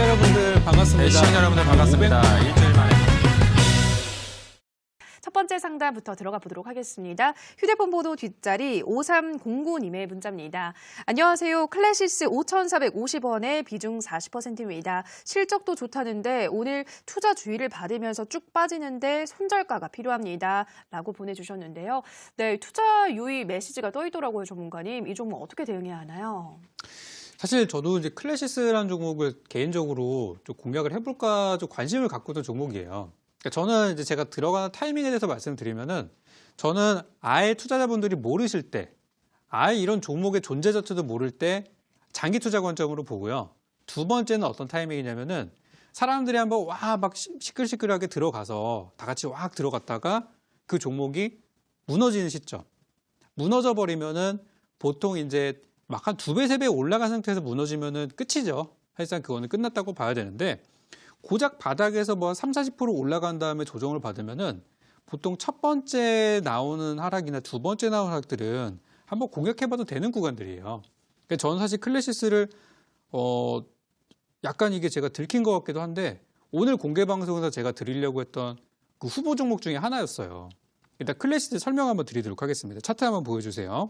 여러분들 반갑습니다. 네, 시청자 여러분들 반갑습니다. 일주일 만에. 첫 번째 상담부터 들어가 보도록 하겠습니다. 휴대폰 번호 뒷자리 5309님의 문자입니다. 안녕하세요. 클래시스 5,450원에 비중 40%입니다. 실적도 좋다는데 오늘 투자 주의를 받으면서 쭉 빠지는데 손절가가 필요합니다. 라고 보내주셨는데요. 네, 투자 유의 메시지가 떠 있더라고요, 전문가님. 이 종목 어떻게 대응해야 하나요? 사실 저도 이제 클래시스라는 종목을 개인적으로 좀 공략을 해볼까 좀 관심을 갖고 있던 종목이에요. 그러니까 저는 이제 제가 들어가는 타이밍에 대해서 말씀드리면은 저는 아예 투자자분들이 모르실 때, 아예 이런 종목의 존재 자체도 모를 때 장기 투자 관점으로 보고요. 두 번째는 어떤 타이밍이냐면은 사람들이 한번 와 막 시끌시끌하게 들어가서 다 같이 확 들어갔다가 그 종목이 무너지는 시점. 무너져 버리면은 보통 이제 막 한 2배, 3배 올라간 상태에서 무너지면은 끝이죠. 사실상 그거는 끝났다고 봐야 되는데 고작 바닥에서 뭐 3, 40% 올라간 다음에 조정을 받으면은 보통 첫 번째 나오는 하락이나 두 번째 나오는 하락들은 한번 공략해봐도 되는 구간들이에요. 그러니까 저는 사실 클래시스를 약간 이게 제가 들킨 것 같기도 한데 오늘 공개 방송에서 제가 드리려고 했던 그 후보 종목 중에 하나였어요. 일단 클래시스 설명 한번 드리도록 하겠습니다. 차트 한번 보여주세요.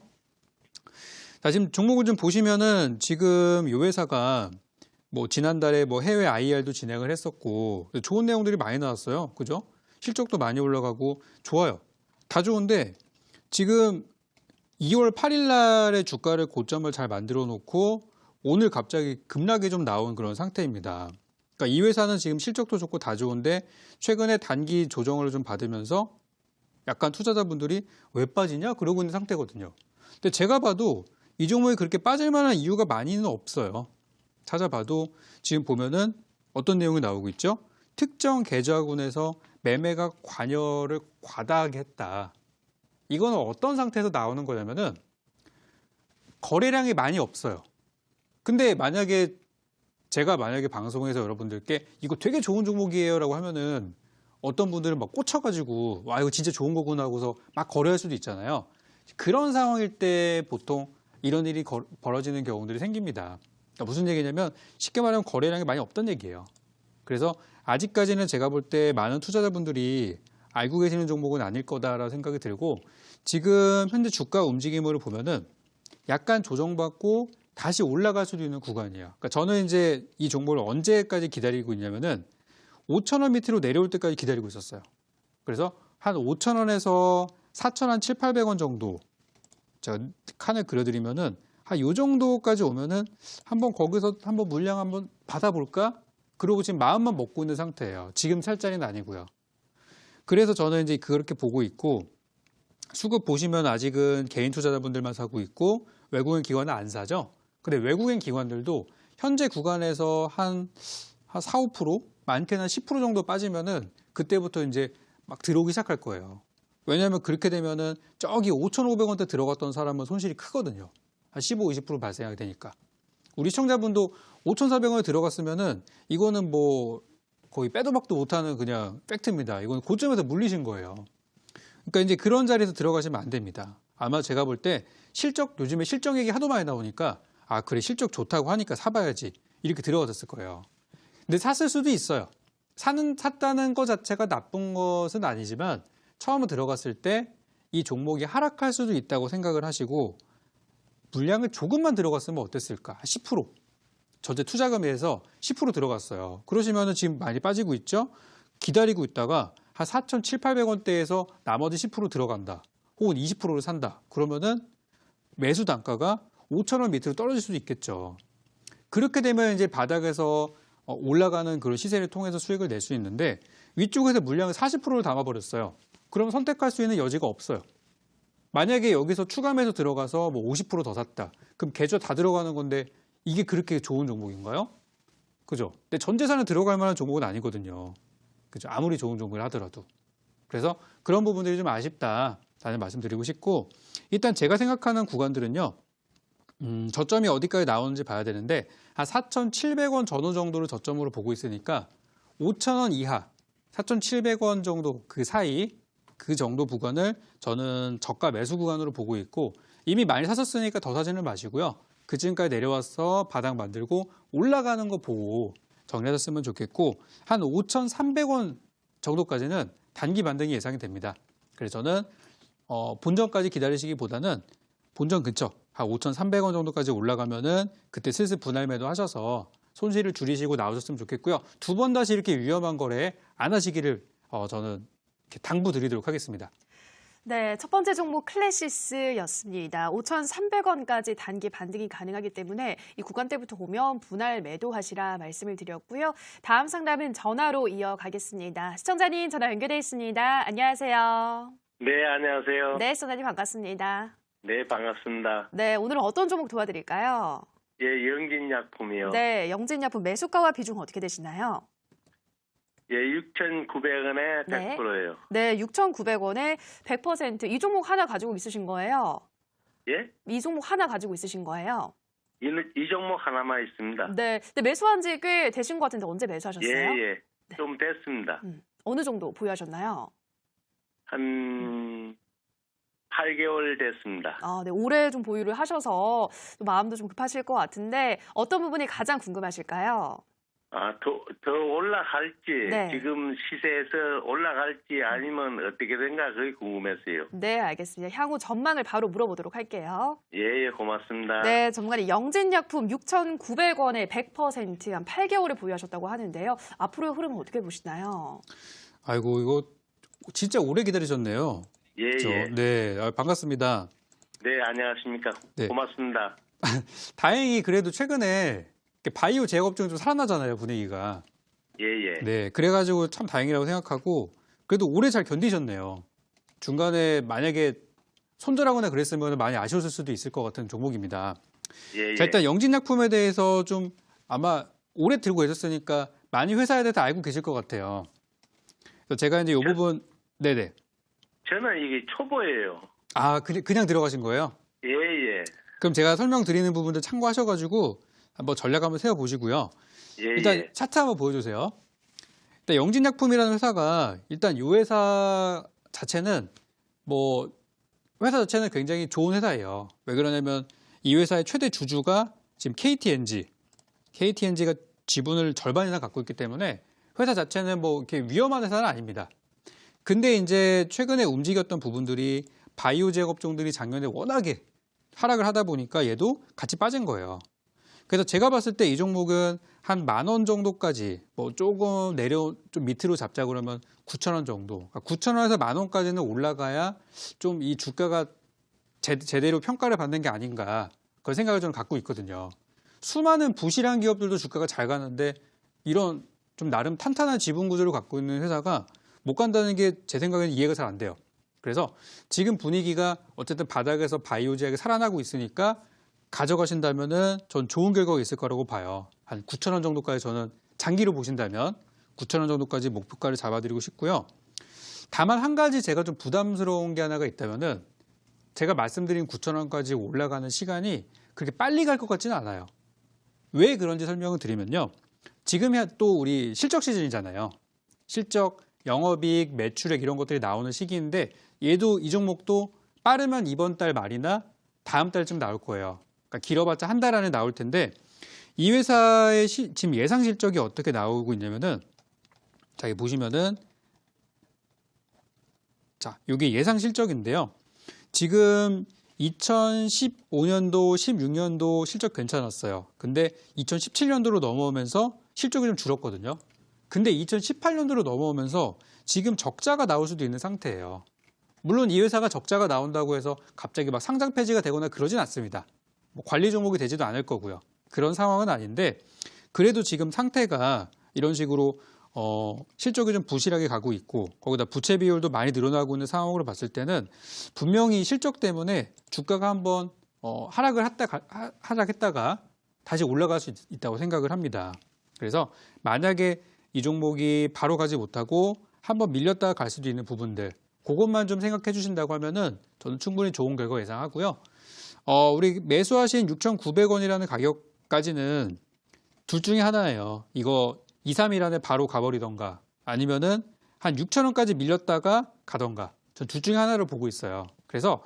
자, 지금 종목을 좀 보시면은 지금 이 회사가 뭐 지난달에 뭐 해외 IR도 진행을 했었고 좋은 내용들이 많이 나왔어요. 그죠? 실적도 많이 올라가고 좋아요. 다 좋은데 지금 2월 8일 날의 주가를 고점을 잘 만들어 놓고 오늘 갑자기 급락이 좀 나온 그런 상태입니다. 그러니까 이 회사는 지금 실적도 좋고 다 좋은데 최근에 단기 조정을 좀 받으면서 약간 투자자분들이 왜 빠지냐 그러고 있는 상태거든요. 근데 제가 봐도 이 종목이 그렇게 빠질 만한 이유가 많이는 없어요. 찾아봐도 지금 보면은 어떤 내용이 나오고 있죠? 특정 계좌군에서 매매가 관여를 과다하게 했다. 이거는 어떤 상태에서 나오는 거냐면은 거래량이 많이 없어요. 근데 만약에 제가 방송에서 여러분들께 이거 되게 좋은 종목이에요 라고 하면은 어떤 분들은 막 꽂혀가지고 와 이거 진짜 좋은 거구나 하고서 막 거래할 수도 있잖아요. 그런 상황일 때 보통 이런 일이 벌어지는 경우들이 생깁니다. 그러니까 무슨 얘기냐면 쉽게 말하면 거래량이 많이 없다는 얘기예요. 그래서 아직까지는 제가 볼 때 많은 투자자분들이 알고 계시는 종목은 아닐 거다라는 생각이 들고 지금 현재 주가 움직임을 보면은 약간 조정받고 다시 올라갈 수도 있는 구간이에요. 그러니까 저는 이제 이 종목을 언제까지 기다리고 있냐면은 5,000원 밑으로 내려올 때까지 기다리고 있었어요. 그래서 한 5,000원에서 4,000원, 7,800원 정도 제가 칸을 그려드리면은 한 요 정도까지 오면은 한번 거기서 한번 물량 한번 받아볼까? 그러고 지금 마음만 먹고 있는 상태예요. 지금 살 자리는 아니고요. 그래서 저는 이제 그렇게 보고 있고 수급 보시면 아직은 개인 투자자분들만 사고 있고 외국인 기관은 안 사죠. 근데 외국인 기관들도 현재 구간에서 한 4, 5% 많게는 한 10% 정도 빠지면은 그때부터 이제 막 들어오기 시작할 거예요. 왜냐하면 그렇게 되면은 저기 5,500원대 들어갔던 사람은 손실이 크거든요. 한 15, 20% 발생하게 되니까. 우리 시청자분도 5,400원에 들어갔으면은 이거는 뭐 거의 빼도 박도 못하는 그냥 팩트입니다. 이건 고점에서 물리신 거예요. 그러니까 이제 그런 자리에서 들어가시면 안 됩니다. 아마 제가 볼 때 요즘에 실적 얘기 하도 많이 나오니까 아, 그래, 실적 좋다고 하니까 사봐야지. 이렇게 들어가셨을 거예요. 근데 샀을 수도 있어요. 샀다는 것 자체가 나쁜 것은 아니지만 처음 들어갔을 때 이 종목이 하락할 수도 있다고 생각을 하시고 물량을 조금만 들어갔으면 어땠을까? 10%. 전체 투자금에서 10% 들어갔어요. 그러시면은 지금 많이 빠지고 있죠? 기다리고 있다가 한 4,700~800원대에서 나머지 10% 들어간다. 혹은 20%를 산다. 그러면은 매수 단가가 5,000원 밑으로 떨어질 수도 있겠죠. 그렇게 되면 이제 바닥에서 올라가는 그런 시세를 통해서 수익을 낼 수 있는데 위쪽에서 물량을 40%를 담아버렸어요. 그럼 선택할 수 있는 여지가 없어요. 만약에 여기서 추가 매수 들어가서 뭐 50% 더 샀다. 그럼 계좌 다 들어가는 건데 이게 그렇게 좋은 종목인가요? 그죠? 근데 전 재산을 들어갈 만한 종목은 아니거든요. 그죠? 아무리 좋은 종목을 하더라도. 그래서 그런 부분들이 좀 아쉽다라는 말씀드리고 싶고 일단 제가 생각하는 구간들은요. 저점이 어디까지 나오는지 봐야 되는데 한 4,700원 전후 정도를 저점으로 보고 있으니까 5,000원 이하, 4,700원 정도 그 사이 그 정도 구간을 저는 저가 매수 구간으로 보고 있고 이미 많이 사셨으니까 더 사지는 마시고요. 그 지금까지 내려와서 바닥 만들고 올라가는 거 보고 정리하셨으면 좋겠고 한 5,300원 정도까지는 단기 반등이 예상이 됩니다. 그래서 저는 본전까지 기다리시기보다는 본전 근처 한 5,300원 정도까지 올라가면은 그때 슬슬 분할 매도 하셔서 손실을 줄이시고 나오셨으면 좋겠고요. 두 번 다시 이렇게 위험한 거래 안 하시기를 저는 이렇게 당부드리도록 하겠습니다. 네, 첫 번째 종목 클래시스였습니다. 5,300원까지 단기 반등이 가능하기 때문에 이 구간대부터 보면 분할 매도하시라 말씀을 드렸고요. 다음 상담은 전화로 이어가겠습니다. 시청자님 전화 연결돼 있습니다. 안녕하세요. 네, 안녕하세요. 네, 시청자님 반갑습니다. 네, 반갑습니다. 네, 오늘은 어떤 종목 도와드릴까요? 예, 영진약품이요. 네, 영진약품 매수가와 비중 어떻게 되시나요? 예, 6,900원에 네. 100%예요. 네, 6,900원에 100%. 이 종목 하나 가지고 있으신 거예요? 예? 이 종목 하나 가지고 있으신 거예요? 이 종목 하나만 있습니다. 네, 근데 매수한 지 꽤 되신 것 같은데 언제 매수하셨어요? 예. 좀 됐습니다. 어느 정도 보유하셨나요? 한 8개월 됐습니다. 아, 네, 오래 좀 보유를 하셔서 또 마음도 좀 급하실 것 같은데 어떤 부분이 가장 궁금하실까요? 더 올라갈지, 네. 지금 시세에서 올라갈지 아니면 어떻게 된가 그게 궁금했어요. 네, 알겠습니다. 향후 전망을 바로 물어보도록 할게요. 예, 고맙습니다. 네, 전문가님 영진약품 6,900원에 100% 한 8개월을 보유하셨다고 하는데요. 앞으로의 흐름은 어떻게 보시나요? 아이고 이거 진짜 오래 기다리셨네요. 예, 그렇죠? 예. 네, 반갑습니다. 네, 안녕하십니까. 네. 고맙습니다. 다행히 그래도 최근에 이렇게 바이오 제약업종이 좀 살아나잖아요, 분위기가. 예. 네, 그래가지고 참 다행이라고 생각하고 그래도 오래 잘 견디셨네요. 중간에 만약에 손절하거나 그랬으면 많이 아쉬웠을 수도 있을 것 같은 종목입니다. 예. 자, 일단 영진약품에 대해서 좀 아마 오래 들고 계셨으니까 많이 회사에 대해서 알고 계실 것 같아요. 그래서 제가 이제 이 부분, 네네. 저는 이게 초보예요. 아, 그냥 들어가신 거예요? 예. 그럼 제가 설명드리는 부분들 참고하셔가지고 한번 전략 한번 세워보시고요. 예. 일단 차트 한번 보여주세요. 일단 영진약품이라는 회사가 일단 이 회사 자체는 회사 자체는 굉장히 좋은 회사예요. 왜 그러냐면 이 회사의 최대 주주가 지금 KTNG가 지분을 절반 이상 갖고 있기 때문에 회사 자체는 이렇게 위험한 회사는 아닙니다. 근데 이제 최근에 움직였던 부분들이 바이오 제약 업종들이 작년에 워낙에 하락을 하다 보니까 얘도 같이 빠진 거예요. 그래서 제가 봤을 때 이 종목은 한 10,000원 정도까지 조금 좀 밑으로 잡자 그러면 9,000원 정도. 9,000원에서 10,000원까지는 올라가야 좀 이 주가가 제대로 평가를 받는 게 아닌가 그런 생각을 저는 갖고 있거든요. 수많은 부실한 기업들도 주가가 잘 가는데 이런 좀 나름 탄탄한 지분 구조를 갖고 있는 회사가 못 간다는 게 제 생각에는 이해가 잘 안 돼요. 그래서 지금 분위기가 어쨌든 바닥에서 바이오 제약이 살아나고 있으니까 가져가신다면은 전 좋은 결과가 있을 거라고 봐요. 한 9,000원 정도까지 저는 장기로 보신다면 9,000원 정도까지 목표가를 잡아드리고 싶고요. 다만 한 가지 제가 좀 부담스러운 게 하나가 있다면은 제가 말씀드린 9,000원까지 올라가는 시간이 그렇게 빨리 갈 것 같지는 않아요. 왜 그런지 설명을 드리면요. 지금이 또 우리 실적 시즌이잖아요. 실적, 영업이익, 매출액 이런 것들이 나오는 시기인데 얘도 이 종목도 빠르면 이번 달 말이나 다음 달쯤 나올 거예요. 그러니까 길어봤자 한 달 안에 나올 텐데 이 회사의 지금 예상 실적이 어떻게 나오고 있냐면은 자, 여기 보시면은 자, 이게 예상 실적인데요. 지금 2015년도, 16년도 실적 괜찮았어요. 근데 2017년도로 넘어오면서 실적이 좀 줄었거든요. 근데 2018년도로 넘어오면서 지금 적자가 나올 수도 있는 상태예요. 물론 이 회사가 적자가 나온다고 해서 갑자기 막 상장 폐지가 되거나 그러진 않습니다. 관리 종목이 되지도 않을 거고요. 그런 상황은 아닌데 그래도 지금 상태가 이런 식으로 실적이 좀 부실하게 가고 있고 거기다 부채 비율도 많이 늘어나고 있는 상황으로 봤을 때는 분명히 실적 때문에 주가가 한번 하락했다가 다시 올라갈 수 있다고 생각을 합니다. 그래서 만약에 이 종목이 바로 가지 못하고 한번 밀렸다가 갈 수도 있는 부분들 그것만 좀 생각해 주신다고 하면은 저는 충분히 좋은 결과 예상하고요. 우리 매수하신 6,900원이라는 가격까지는 둘 중에 하나예요. 이거 2, 3일 안에 바로 가버리던가 아니면은 한 6,000원까지 밀렸다가 가던가 전 둘 중에 하나를 보고 있어요. 그래서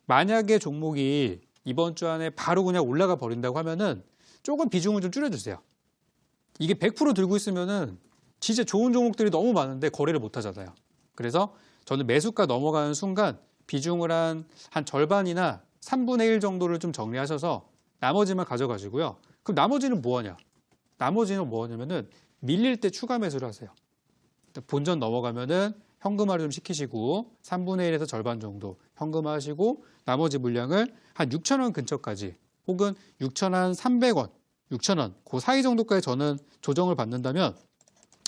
만약에 종목이 이번 주 안에 바로 그냥 올라가 버린다고 하면은 조금 비중을 좀 줄여주세요. 이게 100% 들고 있으면은 진짜 좋은 종목들이 너무 많은데 거래를 못 하잖아요. 그래서 저는 매수가 넘어가는 순간 비중을 한 절반이나 3분의 1 정도를 좀 정리하셔서 나머지만 가져가시고요. 그럼 나머지는 뭐하냐? 나머지는 뭐하냐면은 밀릴 때 추가 매수를 하세요. 본전 넘어가면은 현금화를 좀 시키시고 3분의 1에서 절반 정도 현금화하시고 나머지 물량을 한 6,000원 근처까지 혹은 6,300원, 6,000원 그 사이 정도까지 저는 조정을 받는다면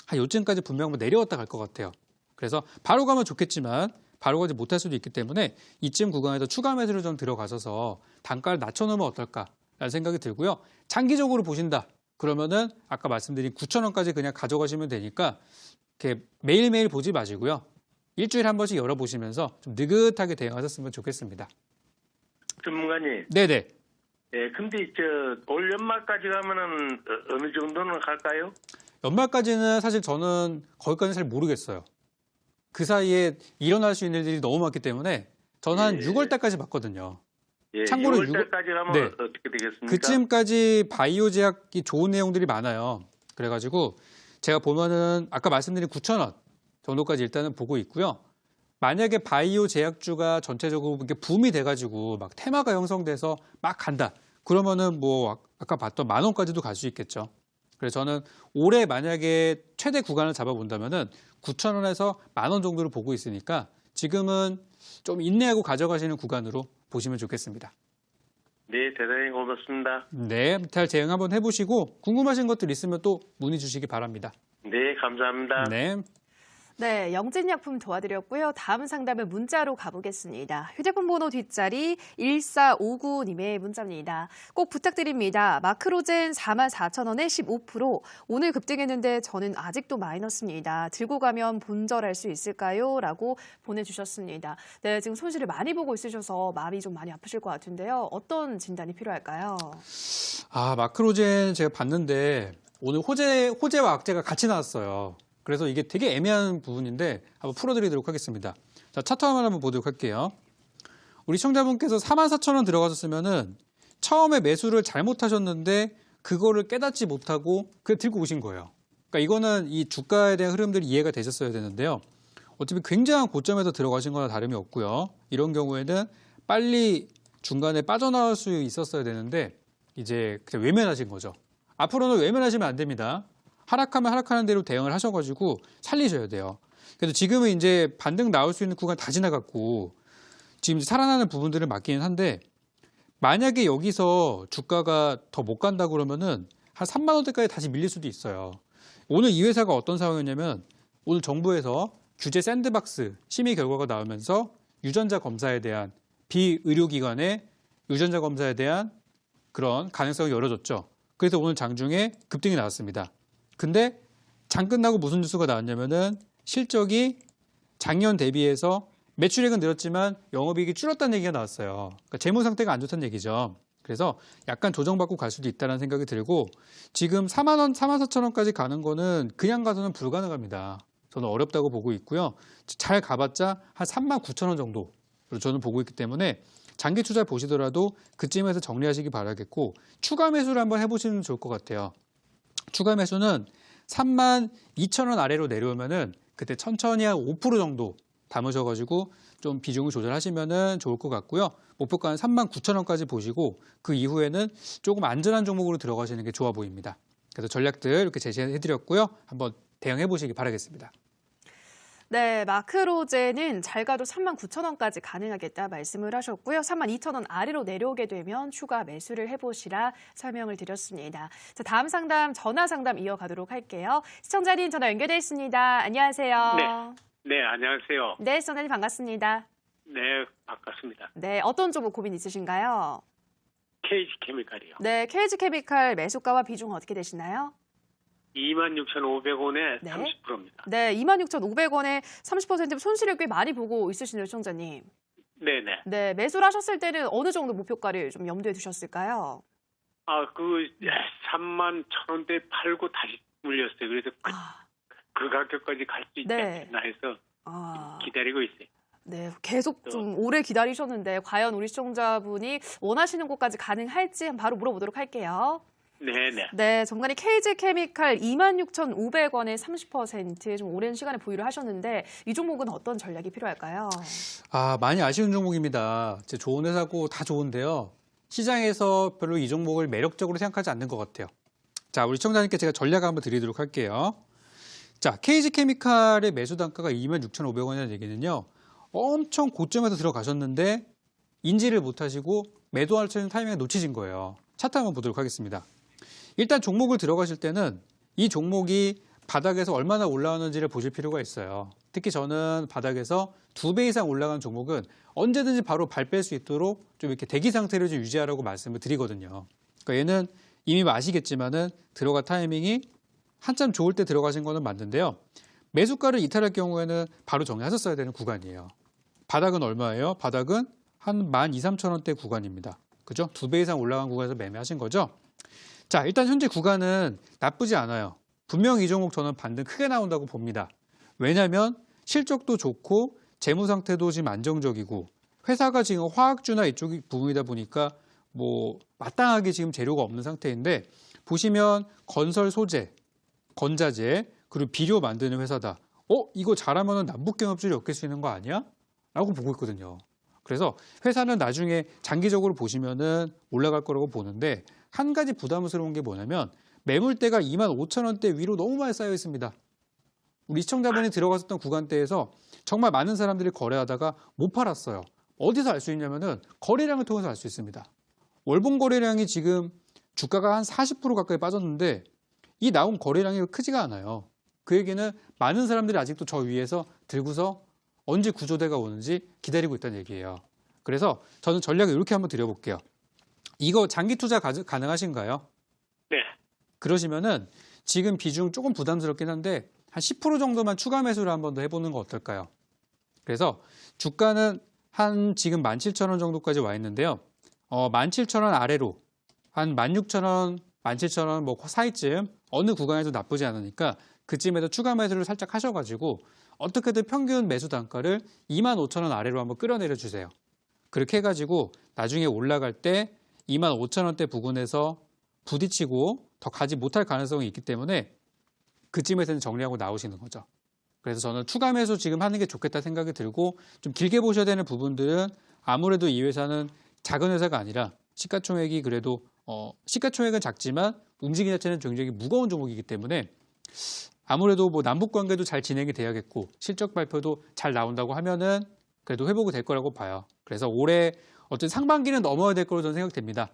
한 요쯤까지 분명 내려왔다 갈 것 같아요. 그래서 바로 가면 좋겠지만 바로 가지 못할 수도 있기 때문에 이쯤 구간에서 추가 매수를 좀 들어가셔서 단가를 낮춰놓으면 어떨까라는 생각이 들고요. 장기적으로 보신다. 그러면은 아까 말씀드린 9,000원까지 그냥 가져가시면 되니까 이렇게 매일매일 보지 마시고요. 일주일에 한 번씩 열어보시면서 좀 느긋하게 대응하셨으면 좋겠습니다. 전문가님. 네네. 예, 근데 올 연말까지 가면은 어느 정도는 갈까요? 연말까지는 사실 저는 거기까지는 잘 모르겠어요. 그 사이에 일어날 수 있는 일들이 너무 많기 때문에 저는 한 6월 달까지 봤거든요. 예, 참고로 6월 달까지 가면 네. 어떻게 되겠습니까? 그쯤까지 바이오 제약이 좋은 내용들이 많아요. 그래가지고 제가 보면은 아까 말씀드린 9,000원 정도까지 일단은 보고 있고요. 만약에 바이오 제약주가 전체적으로 이렇게 붐이 돼가지고 막 테마가 형성돼서 막 간다. 그러면은 뭐 아까 봤던 10,000원까지도 갈 수 있겠죠. 그래서 저는 올해 만약에 최대 구간을 잡아본다면은 9,000원에서 10,000원 정도를 보고 있으니까 지금은 좀 인내하고 가져가시는 구간으로 보시면 좋겠습니다. 네, 대단히 고맙습니다. 네, 잘 대응 한번 해보시고 궁금하신 것들 있으면 또 문의 주시기 바랍니다. 네, 감사합니다. 네. 네, 영진약품 도와드렸고요. 다음 상담은 문자로 가보겠습니다. 휴대폰 번호 뒷자리 1459님의 문자입니다. 꼭 부탁드립니다. 마크로젠 44,000원에 15%. 오늘 급등했는데 저는 아직도 마이너스입니다. 들고 가면 본절할 수 있을까요? 라고 보내주셨습니다. 네, 지금 손실을 많이 보고 있으셔서 마음이 좀 많이 아프실 것 같은데요. 어떤 진단이 필요할까요? 마크로젠 제가 봤는데 오늘 호재와 악재가 같이 나왔어요. 그래서 이게 되게 애매한 부분인데 한번 풀어드리도록 하겠습니다. 자, 차트 화면 한번 보도록 할게요. 우리 시청자분께서 44,000원 들어가셨으면은 처음에 매수를 잘못하셨는데 그거를 깨닫지 못하고 그냥 들고 오신 거예요. 그러니까 이거는 이 주가에 대한 흐름들이 이해가 되셨어야 되는데요. 어차피 굉장한 고점에서 들어가신 거나 다름이 없고요. 이런 경우에는 빨리 중간에 빠져나올 수 있었어야 되는데 이제 그냥 외면하신 거죠. 앞으로는 외면하시면 안 됩니다. 하락하면 하락하는 대로 대응을 하셔가지고 살리셔야 돼요. 그래서 지금은 이제 반등 나올 수 있는 구간 다 지나갔고 지금 이제 살아나는 부분들을 맞기는 한데 만약에 여기서 주가가 더 못 간다 그러면은 한 3만 원대까지 다시 밀릴 수도 있어요. 오늘 이 회사가 어떤 상황이었냐면 오늘 정부에서 규제 샌드박스 심의 결과가 나오면서 유전자 검사에 대한 비의료기관의 유전자 검사에 대한 그런 가능성이 열어졌죠. 그래서 오늘 장중에 급등이 나왔습니다. 근데 장 끝나고 무슨 뉴스가 나왔냐면은 실적이 작년 대비해서 매출액은 늘었지만 영업이익이 줄었다는 얘기가 나왔어요. 그러니까 재무 상태가 안 좋다는 얘기죠. 그래서 약간 조정받고 갈 수도 있다는 생각이 들고 지금 4만 원, 44,000원까지 가는 거는 그냥 가서는 불가능합니다. 저는 어렵다고 보고 있고요. 잘 가봤자 한 39,000원 정도로 저는 보고 있기 때문에 장기 투자 보시더라도 그쯤에서 정리하시기 바라겠고 추가 매수를 한번 해보시면 좋을 것 같아요. 추가 매수는 32,000원 아래로 내려오면은 그때 천천히 한 5% 정도 담으셔가지고 좀 비중을 조절하시면은 좋을 것 같고요. 목표가는 39,000원까지 보시고 그 이후에는 조금 안전한 종목으로 들어가시는 게 좋아 보입니다. 그래서 전략들 이렇게 제시해드렸고요. 한번 대응해 보시기 바라겠습니다. 네, 마크로젠은 잘 가도 39,000원까지 가능하겠다 말씀을 하셨고요. 32,000원 아래로 내려오게 되면 추가 매수를 해보시라 설명을 드렸습니다. 자, 다음 상담, 전화 상담 이어가도록 할게요. 시청자님 전화 연결돼 있습니다. 안녕하세요. 네, 안녕하세요. 네, 시청자님 반갑습니다. 네, 반갑습니다. 네, 어떤 종목 고민 있으신가요? KG케미칼이요. 네, KG케미칼 매수가와 비중 어떻게 되시나요? 26,500원에 네. 30%입니다. 네, 26,500원에 30% 손실을 꽤 많이 보고 있으시네요, 시청자님. 네네. 네, 매수를 하셨을 때는 어느 정도 목표가를 좀 염두에 두셨을까요? 31,000원대 팔고 다시 물렸어요. 그래서 그 가격까지 갈 수 있지 네. 않나 해서 기다리고 있어요. 네, 계속 좀 오래 기다리셨는데 과연 우리 시청자분이 원하시는 곳까지 가능할지 바로 물어보도록 할게요. 네네. 네, 정관이 KG케미칼 26,500원에 30% 좀 오랜 시간에 보유를 하셨는데 이 종목은 어떤 전략이 필요할까요? 많이 아쉬운 종목입니다. 제 좋은 회사고 다 좋은데요. 시장에서 별로 이 종목을 매력적으로 생각하지 않는 것 같아요. 자, 우리 시청자님께 제가 전략을 한번 드리도록 할게요. 자, KG케미칼의 매수 단가가 26,500원이라는 얘기는요. 엄청 고점에서 들어가셨는데 인지를 못하시고 매도할 수 있는 타이밍에 놓치신 거예요. 차트 한번 보도록 하겠습니다. 일단 종목을 들어가실 때는 이 종목이 바닥에서 얼마나 올라오는지를 보실 필요가 있어요. 특히 저는 바닥에서 2배 이상 올라간 종목은 언제든지 바로 발 뺄 수 있도록 좀 이렇게 대기 상태를 좀 유지하라고 말씀을 드리거든요. 그러니까 얘는 이미 아시겠지만은 들어갈 타이밍이 한참 좋을 때 들어가신 거는 맞는데요. 매수가를 이탈할 경우에는 바로 정리하셨어야 되는 구간이에요. 바닥은 얼마예요? 바닥은 한 12,000~13,000원대 구간입니다. 그죠? 2배 이상 올라간 구간에서 매매하신 거죠? 자, 일단 현재 구간은 나쁘지 않아요. 분명히 이 종목 저는 반등 크게 나온다고 봅니다. 왜냐하면 실적도 좋고 재무 상태도 지금 안정적이고 회사가 지금 화학주나 이쪽 부분이다 보니까 뭐 마땅하게 지금 재료가 없는 상태인데 보시면 건설 소재, 건자재, 그리고 비료 만드는 회사다. 이거 잘하면 남북경협주를 엮일 수 있는 거 아니야? 라고 보고 있거든요. 그래서 회사는 나중에 장기적으로 보시면은 올라갈 거라고 보는데 한 가지 부담스러운 게 뭐냐면 매물대가 25,000원대 위로 너무 많이 쌓여 있습니다. 우리 시청자분이 들어갔었던 구간대에서 정말 많은 사람들이 거래하다가 못 팔았어요. 어디서 알 수 있냐면은 거래량을 통해서 알 수 있습니다. 월봉 거래량이 지금 주가가 한 40% 가까이 빠졌는데 이 나온 거래량이 크지가 않아요. 그 얘기는 많은 사람들이 아직도 저 위에서 들고서 언제 구조대가 오는지 기다리고 있다는 얘기예요. 그래서 저는 전략을 이렇게 한번 드려볼게요. 이거 장기 투자 가능하신가요? 네. 그러시면은 지금 비중 조금 부담스럽긴 한데 한 10% 정도만 추가 매수를 한번 더 해보는 거 어떨까요? 그래서 주가는 한 지금 17,000원 정도까지 와 있는데요. 17,000원 아래로 한 16,000원, 17,000원 뭐 사이쯤 어느 구간에도 나쁘지 않으니까 그쯤에도 추가 매수를 살짝 하셔가지고 어떻게든 평균 매수 단가를 25,000원 아래로 한번 끌어내려 주세요. 그렇게 해가지고 나중에 올라갈 때 25,000원대 부근에서 부딪히고 더 가지 못할 가능성이 있기 때문에 그쯤에서는 정리하고 나오시는 거죠. 그래서 저는 추가 매수 지금 하는 게 좋겠다 생각이 들고 좀 길게 보셔야 되는 부분들은 아무래도 이 회사는 작은 회사가 아니라 시가총액이 그래도 시가총액은 작지만 움직임 자체는 굉장히 무거운 종목이기 때문에 아무래도 뭐 남북 관계도 잘 진행이 돼야겠고 실적 발표도 잘 나온다고 하면은 그래도 회복이 될 거라고 봐요. 그래서 올해 어쨌든 상반기는 넘어야 될 거로 저는 생각됩니다.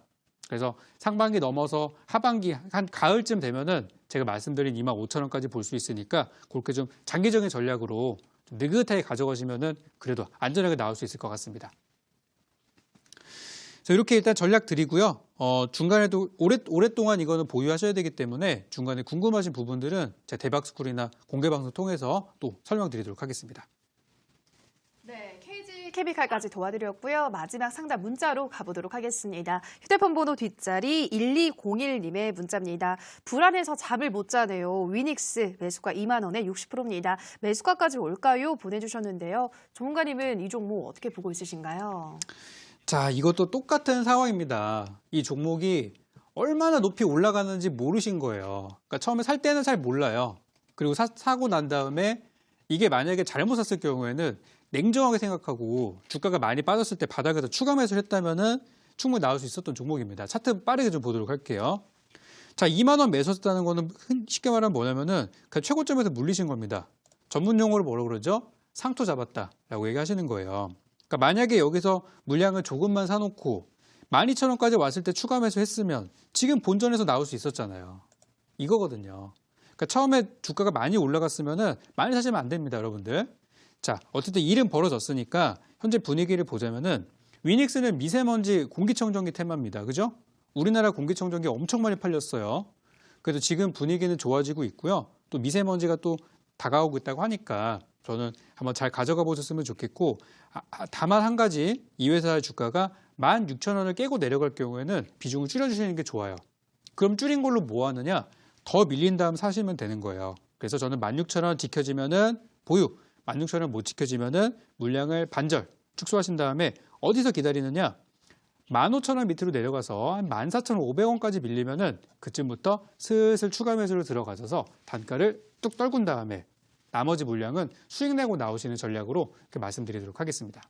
그래서 상반기 넘어서 하반기 한 가을쯤 되면은 제가 말씀드린 25,000원까지 볼 수 있으니까 그렇게 좀 장기적인 전략으로 좀 느긋하게 가져가시면은 그래도 안전하게 나올 수 있을 것 같습니다. 그래서 이렇게 일단 전략 드리고요. 중간에도 오랫동안 이거는 보유하셔야 되기 때문에 중간에 궁금하신 부분들은 제가 대박스쿨이나 공개 방송 통해서 또 설명드리도록 하겠습니다. 네, KG케미칼까지 도와드렸고요. 마지막 상담 문자로 가보도록 하겠습니다. 휴대폰 번호 뒷자리 1201님의 문자입니다. 불안해서 잠을 못 자네요. 위닉스 매수가 2만 원에 60%입니다. 매수가까지 올까요? 보내주셨는데요. 전문가님은 이 종목 어떻게 보고 있으신가요? 자, 이것도 똑같은 상황입니다. 이 종목이 얼마나 높이 올라가는지 모르신 거예요. 그러니까 처음에 살 때는 잘 몰라요. 그리고 사고 난 다음에 이게 만약에 잘못 샀을 경우에는 냉정하게 생각하고 주가가 많이 빠졌을 때 바닥에서 추가 매수를 했다면은 충분히 나올 수 있었던 종목입니다. 차트 빠르게 좀 보도록 할게요. 자, 2만 원 매수했다는 거는 쉽게 말하면 뭐냐면은 그 최고점에서 물리신 겁니다. 전문 용어로 뭐라고 그러죠? 상토 잡았다라고 얘기하시는 거예요. 그러니까 만약에 여기서 물량을 조금만 사놓고 12,000원까지 왔을 때 추가 매수했으면 지금 본전에서 나올 수 있었잖아요. 이거거든요. 그러니까 처음에 주가가 많이 올라갔으면은 많이 사시면 안 됩니다, 여러분들. 자, 어쨌든 일은 벌어졌으니까 현재 분위기를 보자면은 위닉스는 미세먼지 공기청정기 테마입니다. 그죠? 우리나라 공기청정기 엄청 많이 팔렸어요. 그래서 지금 분위기는 좋아지고 있고요. 또 미세먼지가 또 다가오고 있다고 하니까 저는 한번 잘 가져가 보셨으면 좋겠고 다만 한 가지 이 회사의 주가가 16,000원을 깨고 내려갈 경우에는 비중을 줄여주시는 게 좋아요. 그럼 줄인 걸로 뭐 하느냐? 더 밀린 다음 사시면 되는 거예요. 그래서 저는 16,000원 지켜지면은 보유, 16,000원 못 지켜지면은 물량을 반절 축소하신 다음에 어디서 기다리느냐? 15,000원 밑으로 내려가서 한 14,500원까지 밀리면은 그쯤부터 슬슬 추가 매수로 들어가셔서 단가를 뚝 떨군 다음에 나머지 물량은 수익 내고 나오시는 전략으로 이렇게 말씀드리도록 하겠습니다.